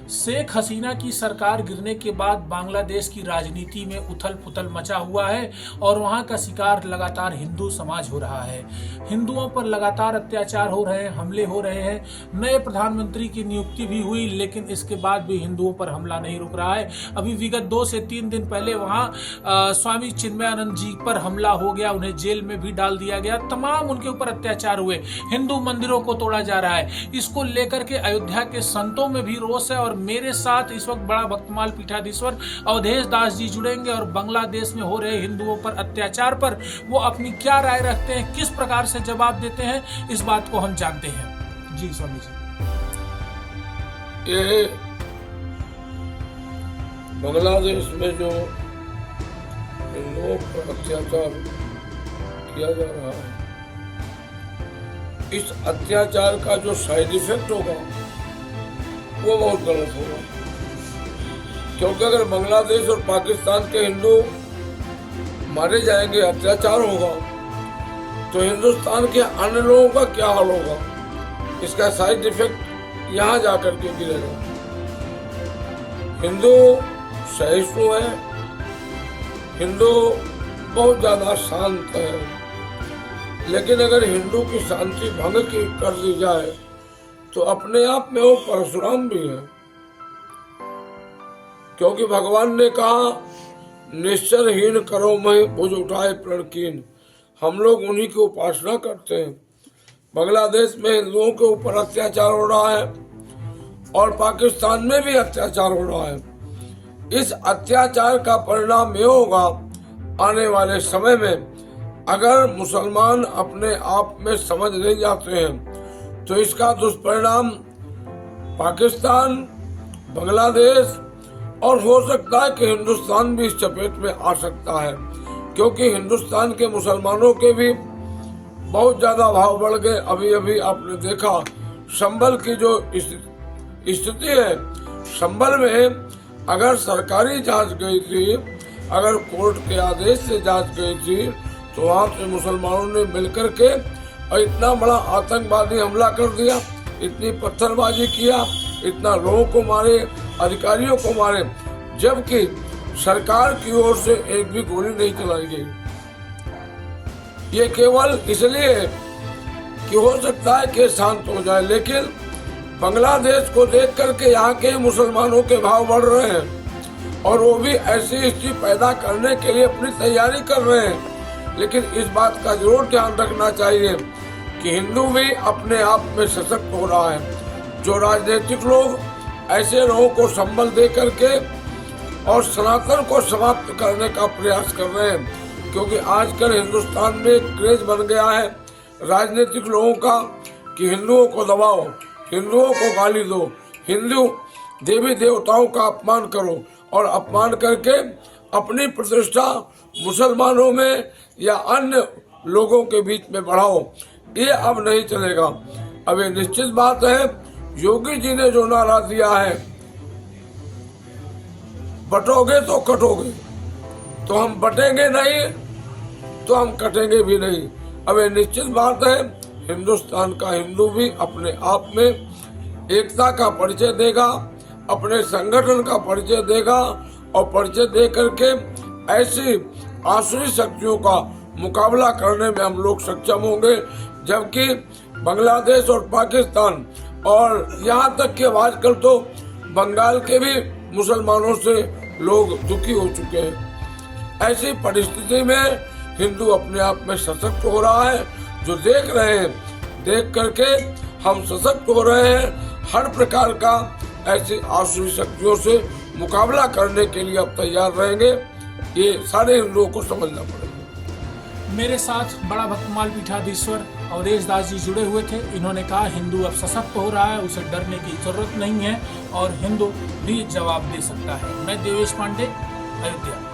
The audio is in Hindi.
शेख हसीना की सरकार गिरने के बाद बांग्लादेश की राजनीति में उथल पुथल मचा हुआ है और वहां का शिकार लगातार हिंदू समाज हो रहा है। हिंदुओं पर लगातार अत्याचार हो रहे हैं, हमले हो रहे हैं। नए प्रधानमंत्री की नियुक्ति भी हुई, लेकिन इसके बाद भी हिंदुओं पर हमला नहीं रुक रहा है। अभी विगत 2 से 3 दिन पहले वहां स्वामी चिन्मयानंद जी पर हमला हो गया, उन्हें जेल में भी डाल दिया गया। तमाम उनके ऊपर अत्याचार हुए, हिंदू मंदिरों को तोड़ा जा रहा है। इसको लेकर के अयोध्या के संतों में भी रोष है और मेरे साथ इस वक्त बड़ा भक्तमाल पीठाधीश्वर अवधेश दास जी जुड़ेंगे और बांग्लादेश में हो रहे हिंदुओं पर अत्याचार पर वो अपनी क्या राय रखते हैं, किस प्रकार से जवाब देते हैं, इस बात को हम जानते हैं। जी स्वामी जी। ये बांग्लादेश में जो हिंदुओं पर अत्याचार किया जा रहा है, इस अत्याचार का जो साइड इफेक्ट होगा वो बहुत गलत होगा। क्योंकि अगर बांग्लादेश और पाकिस्तान के हिंदू मारे जाएंगे, अत्याचार होगा, तो हिंदुस्तान के अन्य लोगों का क्या हाल होगा? इसका साइड इफेक्ट यहाँ जाकर के गिरेगा। हिंदू सहिष्णु है, हिंदू बहुत ज्यादा शांत है, लेकिन अगर हिंदू की शांति भंग की कर दी जाए तो अपने आप में वो परशुराम भी है। क्योंकि भगवान ने कहा, निश्चरहीन करो मैं भुज उठाए प्रणकीन। हम लोग उन्हीं की उपासना करते हैं। बांग्लादेश में हिंदुओं के ऊपर अत्याचार हो रहा है और पाकिस्तान में भी अत्याचार हो रहा है। इस अत्याचार का परिणाम ये होगा, आने वाले समय में अगर मुसलमान अपने आप में समझ नहीं जाते हैं तो इसका दुष्परिणाम पाकिस्तान, बांग्लादेश और हो सकता है कि हिंदुस्तान भी इस चपेट में आ सकता है। क्योंकि हिंदुस्तान के मुसलमानों के भी बहुत ज्यादा भाव बढ़ गए। अभी अभी आपने देखा संभल की जो स्थिति है, संभल में अगर सरकारी जांच गई थी, अगर कोर्ट के आदेश से जांच गई थी, तो वहां से मुसलमानों ने मिलकर के और इतना बड़ा आतंकवादी हमला कर दिया, इतनी पत्थरबाजी किया, इतना लोगों को मारे, अधिकारियों को मारे, जबकि सरकार की ओर से एक भी गोली नहीं चलाई गई। ये केवल इसलिए कि हो सकता है कि शांत हो जाए, लेकिन बांग्लादेश को देख करके यहाँ के मुसलमानों के भाव बढ़ रहे हैं और वो भी ऐसी स्थिति पैदा करने के लिए अपनी तैयारी कर रहे हैं। लेकिन इस बात का जरूर ध्यान रखना चाहिए कि हिंदू भी अपने आप में सशक्त हो रहा है। जो राजनीतिक लोग ऐसे लोगों को संबल दे करके और सनातन को समाप्त करने का प्रयास कर रहे हैं, क्योंकि आजकल हिंदुस्तान में एक क्रेज बन गया है राजनीतिक लोगों का कि हिंदुओं को दबाओ, हिंदुओं को गाली दो, हिंदू देवी देवताओं का अपमान करो और अपमान करके अपनी प्रतिष्ठा मुसलमानों में या अन्य लोगों के बीच में बढ़ाओ। ये अब नहीं चलेगा। अब ये निश्चित बात है, योगी जी ने जो नारा दिया है, बटोगे तो कटोगे, तो हम बटेंगे नहीं तो हम कटेंगे भी नहीं। अब ये निश्चित बात है, हिंदुस्तान का हिंदू भी अपने आप में एकता का परिचय देगा, अपने संगठन का परिचय देगा और परिचय दे करके ऐसी आसुरी शक्तियों का मुकाबला करने में हम लोग सक्षम होंगे। जबकि बांग्लादेश और पाकिस्तान और यहाँ तक कि आजकल तो बंगाल के भी मुसलमानों से लोग दुखी हो चुके हैं। ऐसी परिस्थिति में हिंदू अपने आप में सशक्त हो रहा है। जो देख रहे हैं, देख करके हम सशक्त हो रहे हैं। हर प्रकार का ऐसी आसुरी शक्तियों से मुकाबला करने के लिए अब तैयार रहेंगे। ये सारे हिंदुओं को समझना पड़ेगा। मेरे साथ बड़ा भक्तमाल पीठाधीश्वर अवधेश दास जी जुड़े हुए थे। इन्होंने कहा हिंदू अब सशक्त हो रहा है, उसे डरने की जरूरत नहीं है और हिंदू भी जवाब दे सकता है। मैं देवेश पांडे, अयोध्या।